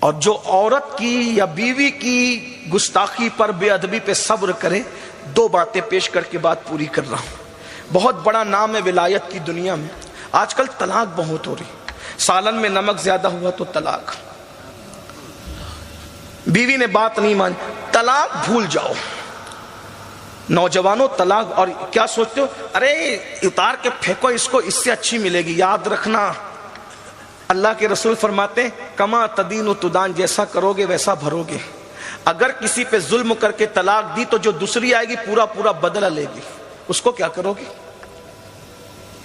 اور جو عورت کی یا بیوی کی گستاخی پر، بے ادبی پہ صبر کرے، دو باتیں پیش کر کے بات پوری کر رہا ہوں۔ بہت بڑا نام ہے ولایت کی دنیا میں۔ آج کل طلاق بہت ہو رہی، سالن میں نمک زیادہ ہوا تو طلاق، بیوی نے بات نہیں مانی، طلاق بھول جاؤ۔ نوجوانوں طلاق، اور کیا سوچتے ہو، ارے اتار کے پھینکو اس کو، اس سے اچھی ملے گی۔ یاد رکھنا اللہ کے رسول فرماتے ہیں کما تدین و تدان، جیسا کرو گے ویسا بھرو گے۔ اگر کسی پہ ظلم کر کے طلاق دی تو جو دوسری آئے گی پورا پورا بدلہ لے گی، اس کو کیا کرو گے؟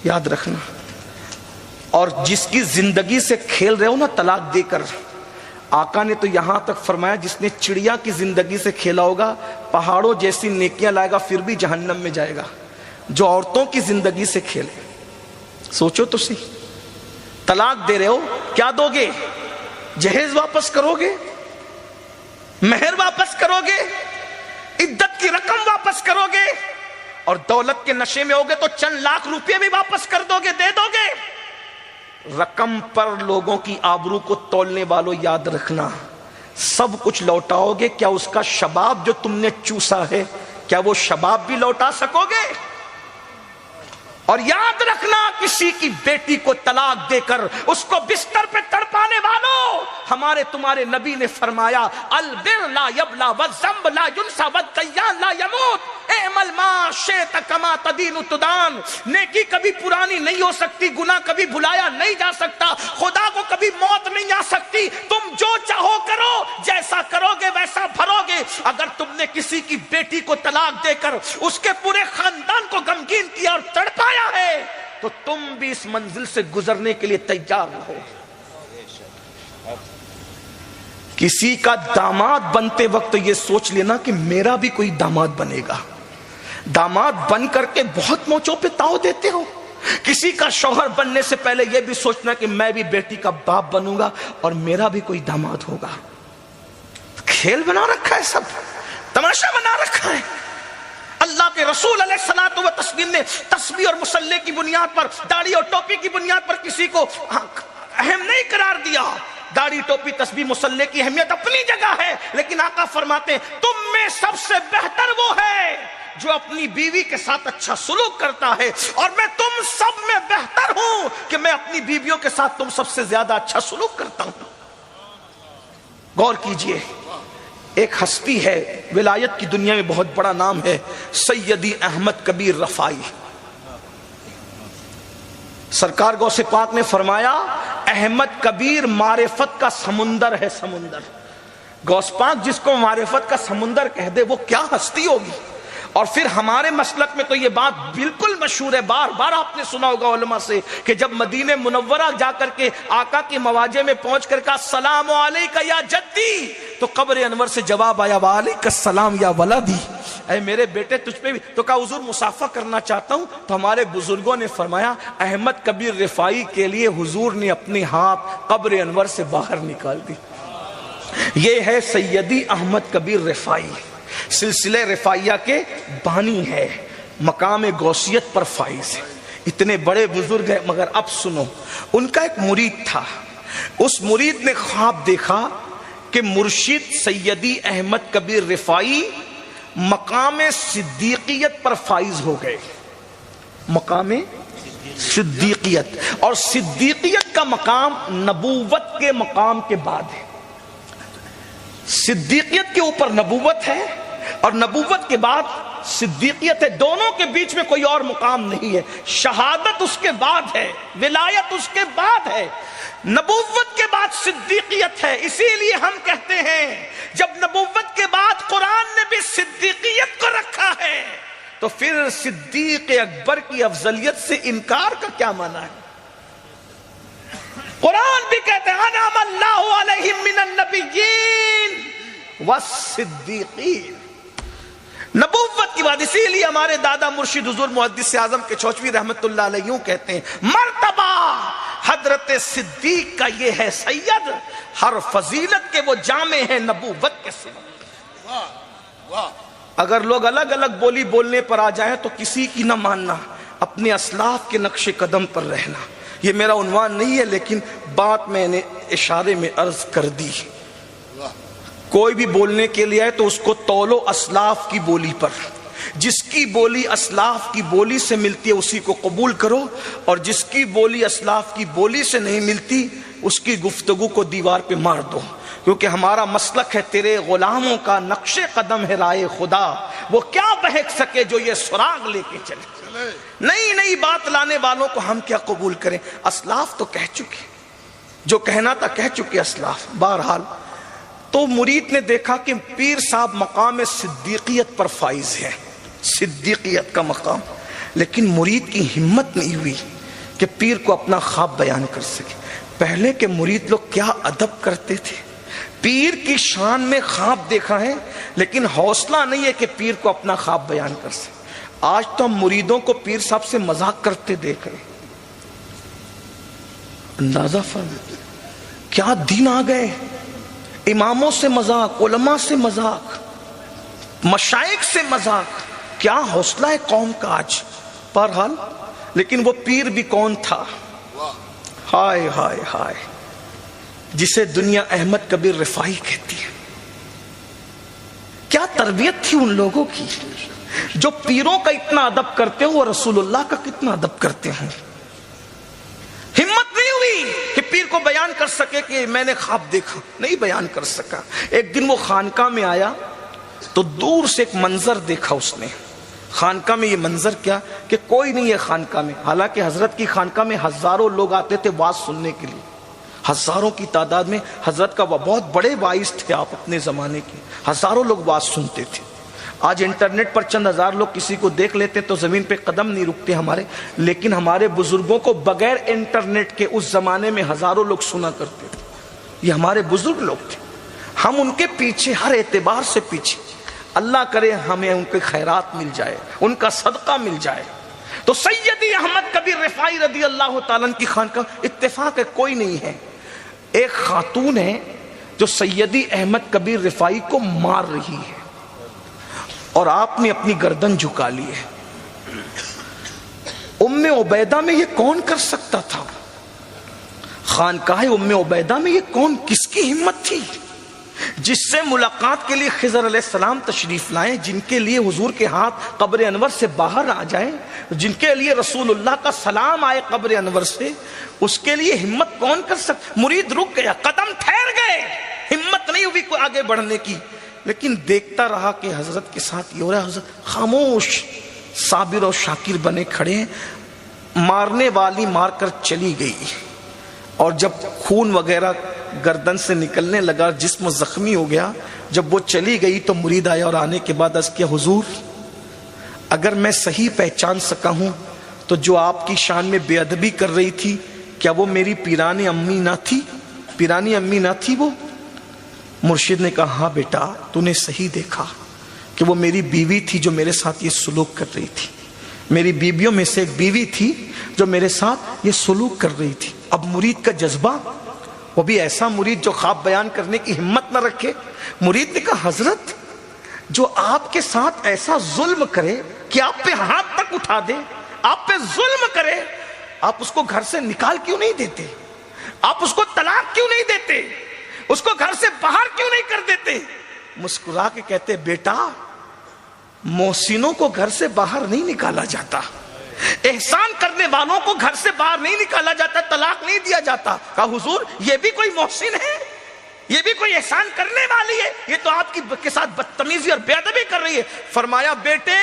یاد رکھنا۔ اور جس کی زندگی سے کھیل رہے ہو نا طلاق دے کر، آقا نے تو یہاں تک فرمایا جس نے چڑیا کی زندگی سے کھیلا ہوگا پہاڑوں جیسی نیکیاں لائے گا پھر بھی جہنم میں جائے گا۔ جو عورتوں کی زندگی سے کھیلے، سوچو تو صحیح، طلاق دے رہے ہو، کیا دو گے؟ جہیز واپس کرو گے، مہر واپس کرو گے، عدت کی رقم واپس کرو گے، اور دولت کے نشے میں ہوگے تو چند لاکھ روپے بھی واپس کر دو گے، دے دو گے۔ رقم پر لوگوں کی آبرو کو تولنے والوں یاد رکھنا، سب کچھ لوٹاؤ گے، کیا اس کا شباب جو تم نے چوسا ہے کیا وہ شباب بھی لوٹا سکو گے؟ اور یاد رکھنا کسی کی بیٹی کو طلاق دے کر اس کو بستر پہ تڑپانے والوں، ہمارے تمہارے نبی نے فرمایا البر لا یبلا والذنب لا ینسى والدیان لا یموت اعمل ما شئت کما تدین تدان۔ نیکی کبھی پرانی نہیں ہو سکتی، گناہ کبھی بھلایا نہیں جا سکتا، خدا کو کبھی موت نہیں آ سکتی۔ تم جو چاہو کرو، جیسا کرو گے ویسا بھرو گے۔ اگر تم نے کسی کی بیٹی کو طلاق دے کر اس کے پورے خاندان کو غمگین کیا اور تڑپایا ہے تو تم بھی اس منزل سے گزرنے کے لیے تیار رہو۔ کسی کا داماد بنتے وقت یہ سوچ لینا کہ میرا بھی کوئی داماد بنے گا۔ داماد بن کر کے بہت موچوں پہ تاؤ دیتے ہو۔ کسی کا شوہر بننے سے پہلے یہ بھی سوچنا کہ میں بھی بیٹی کا باپ بنوں گا اور میرا بھی کوئی داماد ہوگا۔ کھیل بنا رکھا ہے، سب تماشا بنا رکھا ہے۔ اللہ کے رسول علیہ الصلوۃ والتسلیم نے تسبیح اور مصلی کی بنیاد پر، داڑھی اور ٹوپی کی بنیاد پر کسی کو اہم نہیں قرار دیا۔ داڑھی ٹوپی تسبیح مصلی کی اہمیت اپنی جگہ ہے، لیکن آقا فرماتے ہیں تم میں سب سے بہتر وہ ہے جو اپنی بیوی کے ساتھ اچھا سلوک کرتا ہے، اور میں تم سب میں بہتر ہوں کہ میں اپنی بیویوں کے ساتھ تم سب سے زیادہ اچھا سلوک کرتا ہوں۔ غور کیجئے، ایک ہستی ہے ولایت کی دنیا میں، بہت بڑا نام ہے، سیدی احمد کبیر رفاعی۔ سرکار غوث پاک نے فرمایا احمد کبیر معرفت کا سمندر ہے، سمندر۔ غوث پاک جس کو معرفت کا سمندر کہہ دے وہ کیا ہستی ہوگی۔ اور پھر ہمارے مسلک میں تو یہ بات بالکل مشہور ہے، بار بار آپ نے سنا ہوگا علماء سے کہ جب مدینہ منورہ جا کر کے آقا کی مواجہ میں پہنچ کر کہا السلام علیکہ یا جدی، تو قبر انور سے جواب آیا وعلیکہ السلام یا ولدی، اے میرے بیٹے تجھ پہ بھی۔ تو کہا حضور مصافحہ کرنا چاہتا ہوں، تو ہمارے بزرگوں نے فرمایا احمد کبیر رفاعی کے لیے حضور نے اپنے ہاتھ قبر انور سے باہر نکال دی۔ یہ ہے سیدی احمد کبیر رفاعی، سلسلہ رفاعیہ کے بانی ہے، مقام غوثیت پر فائز ہے، اتنے بڑے بزرگ ہیں۔ مگر اب سنو، ان کا ایک مرید تھا، اس مرید نے خواب دیکھا کہ مرشد سیدی احمد کبیر رفاعی مقام صدیقیت پر فائز ہو گئے، مقام صدیقیت، اور صدیقیت کا مقام نبوت کے مقام کے بعد ہے۔ صدیقیت کے اوپر نبوت ہے اور نبوت کے بعد صدیقیت ہے، دونوں کے بیچ میں کوئی اور مقام نہیں ہے۔ شہادت اس کے بعد ہے، ولایت اس کے بعد ہے، نبوت کے بعد صدیقیت ہے۔ اسی لیے ہم کہتے ہیں جب نبوت کے بعد قرآن نے بھی صدیقیت کو رکھا ہے تو پھر صدیق اکبر کی افضلیت سے انکار کا کیا معنی ہے؟ قرآن بھی کہتے ہیں انعم اللہ علیہم من النبیین والصدیقین، نبوت کی بات۔ اسی لیے ہمارے دادا مرشد حضور محدث اعظم کے چوچوی رحمت اللہ علیہ یوں کہتے ہیں مرتبہ حضرت صدیق کا یہ ہے سید، ہر فضیلت کے وہ جامع ہیں نبوت کے سوا۔ اگر لوگ الگ الگ بولی بولنے پر آ جائیں تو کسی کی نہ ماننا، اپنے اسلاف کے نقش قدم پر رہنا۔ یہ میرا عنوان نہیں ہے لیکن بات میں نے اشارے میں عرض کر دی۔ کوئی بھی بولنے کے لیے آئے تو اس کو تولو اسلاف کی بولی پر، جس کی بولی اسلاف کی بولی سے ملتی ہے اسی کو قبول کرو، اور جس کی بولی اسلاف کی بولی سے نہیں ملتی اس کی گفتگو کو دیوار پہ مار دو، کیونکہ ہمارا مسلک ہے تیرے غلاموں کا نقش قدم ہے رائے خدا، وہ کیا بہک سکے جو یہ سراغ لے کے چلے۔ نئی نئی بات لانے والوں کو ہم کیا قبول کریں؟ اسلاف تو کہہ چکے، جو کہنا تھا کہہ چکے اسلاف۔ بہرحال تو مرید نے دیکھا کہ پیر صاحب مقام صدیقیت پر فائز ہے، صدیقیت کا مقام، لیکن مرید کی ہمت نہیں ہوئی کہ پیر کو اپنا خواب بیان کر سکے۔ پہلے کے مرید لوگ کیا ادب کرتے تھے، پیر کی شان میں خواب دیکھا ہے لیکن حوصلہ نہیں ہے کہ پیر کو اپنا خواب بیان کر سکے۔ آج تو ہم مریدوں کو پیر صاحب سے مذاق کرتے دیکھ رہے، اندازہ فرمائیں کیا دین آ گئے، اماموں سے مذاق، علماء سے مذاق، مشائخ سے مذاق، کیا حوصلہ ہے قوم کا آج۔ بہرحال لیکن وہ پیر بھی کون تھا، ہائے ہائے ہائے، جسے دنیا احمد کبیر رفاعی کہتی ہے۔ کیا تربیت تھی ان لوگوں کی جو پیروں کا اتنا ادب کرتے ہو، رسول اللہ کا کتنا ادب کرتے ہیں۔ ہمت نہیں ہوئی کہ پیر کو بیان کر سکے کہ میں نے خواب دیکھا، نہیں بیان کر سکا۔ ایک دن وہ خانقاہ میں آیا تو دور سے ایک منظر دیکھا اس نے۔ خانقاہ میں یہ منظر کیا کہ کوئی نہیں ہے خانقاہ میں، حالانکہ حضرت کی خانقاہ میں ہزاروں لوگ آتے تھے واعظ سننے کے لیے، ہزاروں کی تعداد میں۔ حضرت کا بہت بڑے واعظ تھے آپ اپنے زمانے کے، ہزاروں لوگ واعظ سنتے تھے۔ آج انٹرنیٹ پر چند ہزار لوگ کسی کو دیکھ لیتے تو زمین پہ قدم نہیں رکتے ہمارے، لیکن ہمارے بزرگوں کو بغیر انٹرنیٹ کے اس زمانے میں ہزاروں لوگ سنا کرتے تھے۔ یہ ہمارے بزرگ لوگ تھے، ہم ان کے پیچھے ہر اعتبار سے پیچھے۔ اللہ کرے ہمیں ان کے خیرات مل جائے، ان کا صدقہ مل جائے۔ تو سیدی احمد کبیر رفاعی رضی اللہ تعالیٰ عنہ کی خانقاہ، اتفاق ہے کوئی نہیں ہے، ایک خاتون ہے جو سیدی احمد کبیر رفاعی کو مار رہی ہے اور آپ نے اپنی گردن جھکا لی ہے۔ ام عبیدہ میں یہ کون کر سکتا تھا؟ خانقاہ ام عبیدہ میں یہ کون، کس کی ہمت تھی جس سے ملاقات کے لیے خضر علیہ السلام تشریف لائیں، جن کے لیے حضور کے ہاتھ قبر انور سے باہر آ جائیں، جن کے لیے رسول اللہ کا سلام آئے قبر انور سے، اس کے لیے ہمت کون کر سکتا؟ مرید رک گیا، قدم ٹھہر گئے، ہمت نہیں ہوئی کوئی آگے بڑھنے کی، لیکن دیکھتا رہا کہ حضرت کے ساتھ یہ ہو رہا ہے۔ حضرت خاموش صابر اور شاکر بنے کھڑے ہیں۔ مارنے والی مار کر چلی گئی، اور جب خون وغیرہ گردن سے نکلنے لگا، جسم زخمی ہو گیا، جب وہ چلی گئی تو مرید آیا اور آنے کے بعد عرض کیا، حضور اگر میں صحیح پہچان سکا ہوں تو جو آپ کی شان میں بے ادبی کر رہی تھی، کیا وہ میری پیرانی امی نہ تھی؟ پیرانی امی نہ تھی وہ؟ مرشد نے کہا ہاں بیٹا، تو نے صحیح دیکھا کہ وہ میری بیوی تھی جو میرے ساتھ یہ سلوک کر رہی تھی، میری بیویوں میں سے ایک بیوی تھی جو میرے ساتھ یہ سلوک کر رہی تھی۔ اب مرید کا جذبہ، وہ بھی ایسا مرید جو خواب بیان کرنے کی ہمت نہ رکھے، مرید نے کہا حضرت جو آپ کے ساتھ ایسا ظلم کرے کہ آپ پہ ہاتھ تک اٹھا دے، آپ پہ ظلم کرے، آپ اس کو گھر سے نکال کیوں نہیں دیتے؟ آپ اس کو طلاق کیوں نہیں دیتے؟ اس کو گھر سے باہر کیوں نہیں کر دیتے؟ مسکرا کے کہتے بیٹا محسنوں کو گھر سے باہر نہیں نکالا جاتا، احسان کرنے والوں کو گھر سے باہر نہیں نکالا جاتا، طلاق نہیں دیا جاتا۔ کہا حضور یہ بھی کوئی محسن ہے، یہ بھی کوئی احسان کرنے والی ہے، یہ تو آپ کے ساتھ بدتمیزی اور بے ادبی کر رہی ہے۔ فرمایا بیٹے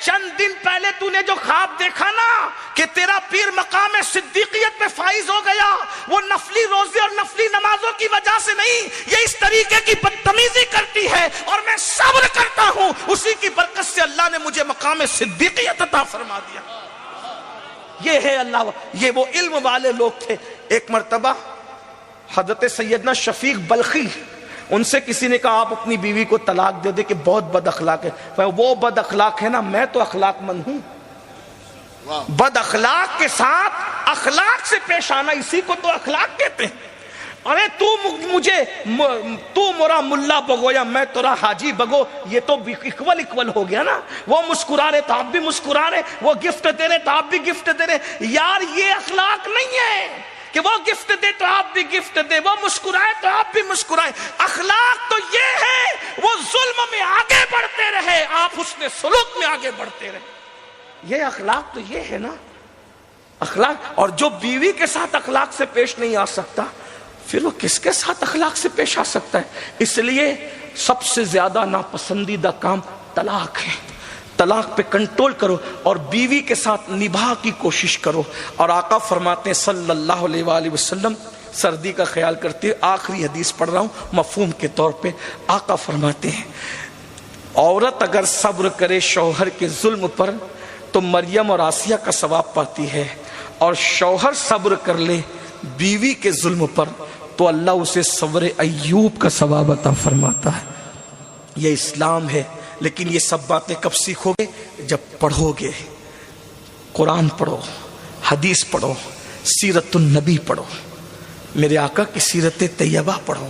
چند دن پہلے تو نے جو خواب دیکھا نا کہ تیرا پیر مقام صدیقیت میں فائز ہو گیا، وہ نفلی روزے اور نفلی نمازوں کی وجہ سے نہیں، یہ اس طریقے کی بدتمیزی کرتی ہے اور میں صبر کرتا ہوں، اسی کی برکت سے اللہ نے مجھے مقام صدیقیت عطا فرما دیا۔ یہ ہے اللہ، یہ وہ علم والے لوگ تھے۔ ایک مرتبہ حضرت سیدنا شفیق بلخی، ان سے کسی نے کہا آپ اپنی بیوی کو طلاق دے دے کہ بہت بد اخلاق ہے۔ وہ بد اخلاق ہے نا، میں تو اخلاق مند ہوں۔ بد اخلاق کے ساتھ اخلاق سے پیش آنا، اسی کو تو اخلاق کہتے ہیں۔ ارے تو مرا ملا بگو یا میں تورا حاجی بگو، یہ تو اکول ہو گیا نا۔ وہ مسکرا رہے تو آپ بھی مسکرا رہے، وہ گفٹ دے رہے تو آپ بھی گفٹ دے رہے۔ یار یہ اخلاق نہیں ہے کہ وہ گفٹ دے تو آپ بھی گفٹ دے، وہ مسکرائے تو آپ بھی مسکرائے۔ اخلاق تو یہ حسن سلوک میں آگے بڑھتے رہیں. یہ اخلاق تو یہ ہے نا اخلاق. اور جو بیوی کے ساتھ اخلاق سے پیش نہیں آ سکتا پھر وہ کس کے ساتھ اخلاق سے پیش آ سکتا ہے؟ اس لیے سب سے زیادہ ناپسندیدہ کام طلاق ہے. طلاق پہ کنٹرول کرو اور بیوی کے ساتھ نباہ کی کوشش کرو. اور آقا فرماتے ہیں صلی اللہ علیہ وآلہ وسلم, سردی کا خیال کرتے ہوئے آخری حدیث پڑھ رہا ہوں مفہوم کے طور پہ, آقا فرماتے ہیں عورت اگر صبر کرے شوہر کے ظلم پر تو مریم اور آسیہ کا ثواب پاتی ہے, اور شوہر صبر کر لے بیوی کے ظلم پر تو اللہ اسے صبر ایوب کا ثواب عطا فرماتا ہے. یہ اسلام ہے. لیکن یہ سب باتیں کب سیکھو گے؟ جب پڑھو گے. قرآن پڑھو, حدیث پڑھو, سیرت النبی پڑھو, میرے آقا کی سیرت طیبہ پڑھو,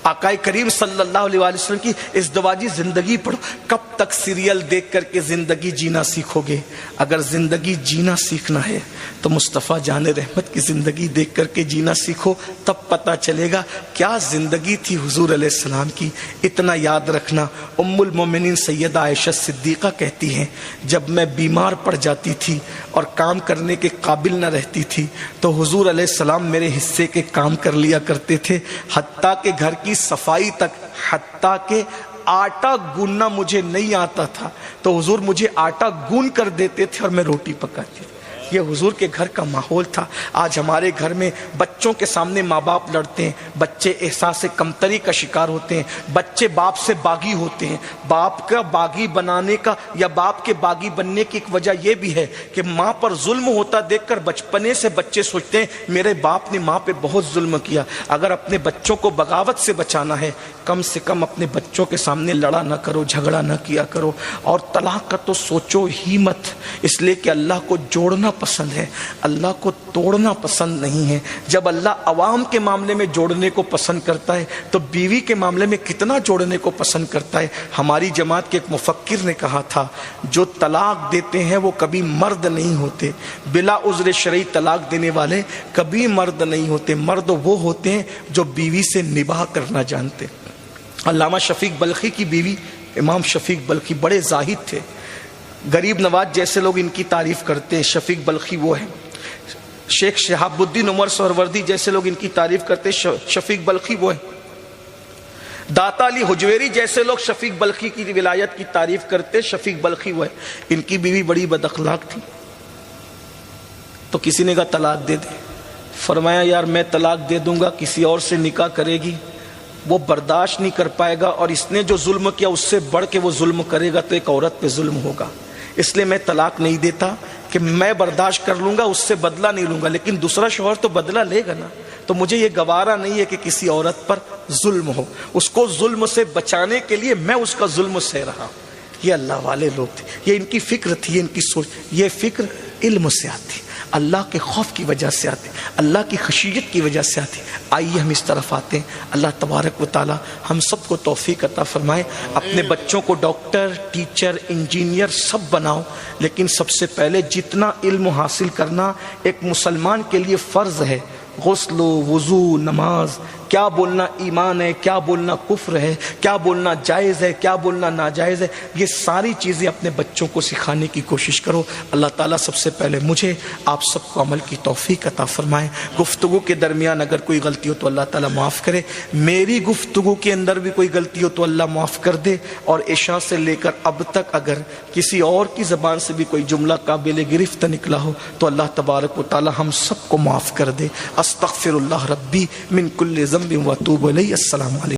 آقا کریم صلی اللہ علیہ وآلہ وسلم کی ازدواجی زندگی پڑھو. کب تک سیریل دیکھ کر کے زندگی جینا سیکھو گے؟ اگر زندگی جینا سیکھنا ہے تو مصطفیٰ جان رحمت کی زندگی دیکھ کر کے جینا سیکھو, تب پتہ چلے گا کیا زندگی تھی حضور علیہ السلام کی. اتنا یاد رکھنا, ام المومنین سیدہ عائشہ صدیقہ کہتی ہیں جب میں بیمار پڑ جاتی تھی اور کام کرنے کے قابل نہ رہتی تھی تو حضور علیہ السلام میرے حصے کے کام کر لیا کرتے تھے, حتیٰ کہ گھر کی صفائی تک, حتیٰ کہ آٹا گوننا مجھے نہیں آتا تھا تو حضور مجھے آٹا گون کر دیتے تھے اور میں روٹی پکاتی تھی. یہ حضور کے گھر کا ماحول تھا. آج ہمارے گھر میں بچوں کے سامنے ماں باپ لڑتے ہیں, بچے احساس کمتری کا شکار ہوتے ہیں, بچے باپ سے باغی ہوتے ہیں. باپ کا باغی بنانے کا یا باپ کے باغی بننے کی ایک وجہ یہ بھی ہے کہ ماں پر ظلم ہوتا دیکھ کر بچپنے سے بچے سوچتے ہیں میرے باپ نے ماں پہ بہت ظلم کیا. اگر اپنے بچوں کو بغاوت سے بچانا ہے کم سے کم اپنے بچوں کے سامنے لڑا نہ کرو, جھگڑا نہ کیا کرو. اور طلاق کا تو سوچو ہی مت, اس لیے کہ اللہ کو جوڑنا پسند ہے, اللہ کو توڑنا پسند نہیں ہے. جب اللہ عوام کے معاملے میں جوڑنے کو پسند کرتا ہے تو بیوی کے معاملے میں کتنا جوڑنے کو پسند کرتا ہے. ہماری جماعت کے ایک مفکر نے کہا تھا جو طلاق دیتے ہیں وہ کبھی مرد نہیں ہوتے, بلا عذر شرعی طلاق دینے والے کبھی مرد نہیں ہوتے. مرد وہ ہوتے ہیں جو بیوی سے نباہ کرنا جانتے. علامہ شفیق بلخی کی بیوی امام شفیق بلخی بڑے زاہد تھے. غریب نواز جیسے لوگ ان کی تعریف کرتے ہیں, شفیق بلخی وہ ہیں. شیخ شہاب الدین عمر سہروردی جیسے لوگ ان کی تعریف کرتے ہیں, شفیق بلخی وہ ہیں. داتا علی حجویری جیسے لوگ شفیق بلخی کی ولایت کی تعریف کرتے, شفیق بلخی وہ ہیں. ان کی بیوی بڑی بد اخلاق تھی تو کسی نے کہا طلاق دے دے. فرمایا یار میں طلاق دے دوں گا, کسی اور سے نکاح کرے گی وہ برداشت نہیں کر پائے گا, اور اس نے جو ظلم کیا اس سے بڑھ کے وہ ظلم کرے گا تو ایک عورت پہ ظلم ہوگا. اس لیے میں طلاق نہیں دیتا کہ میں برداشت کر لوں گا, اس سے بدلہ نہیں لوں گا, لیکن دوسرا شوہر تو بدلہ لے گا نا. تو مجھے یہ گوارا نہیں ہے کہ کسی عورت پر ظلم ہو. اس کو ظلم سے بچانے کے لیے میں اس کا ظلم سہ رہا ہوں. یہ اللہ والے لوگ تھے, یہ ان کی فکر تھی, ان کی سوچ. یہ فکر علم سے آتی, اللہ کے خوف کی وجہ سے آتے, اللہ کی خشیت کی وجہ سے آتے. آئیے ہم اس طرف آتے ہیں. اللہ تبارک و تعالی ہم سب کو توفیق عطا فرمائے. اپنے بچوں کو ڈاکٹر, ٹیچر, انجینئر سب بناؤ, لیکن سب سے پہلے جتنا علم حاصل کرنا ایک مسلمان کے لیے فرض ہے. غسل و وضو, نماز, کیا بولنا ایمان ہے, کیا بولنا کفر ہے, کیا بولنا جائز ہے, کیا بولنا ناجائز ہے, یہ ساری چیزیں اپنے بچوں کو سکھانے کی کوشش کرو. اللہ تعالیٰ سب سے پہلے مجھے آپ سب کو عمل کی توفیق عطا فرمائے. گفتگو کے درمیان اگر کوئی غلطی ہو تو اللہ تعالیٰ معاف کرے. میری گفتگو کے اندر بھی کوئی غلطی ہو تو اللہ معاف کر دے. اور عشاء سے لے کر اب تک اگر کسی اور کی زبان سے بھی کوئی جملہ قابل گرفت نکلا ہو تو اللہ تبارک و تعالیٰ ہم سب کو معاف کر دے. استغفر اللہ ربی من کل ذنب واتوب الیہ. السلام علیکم.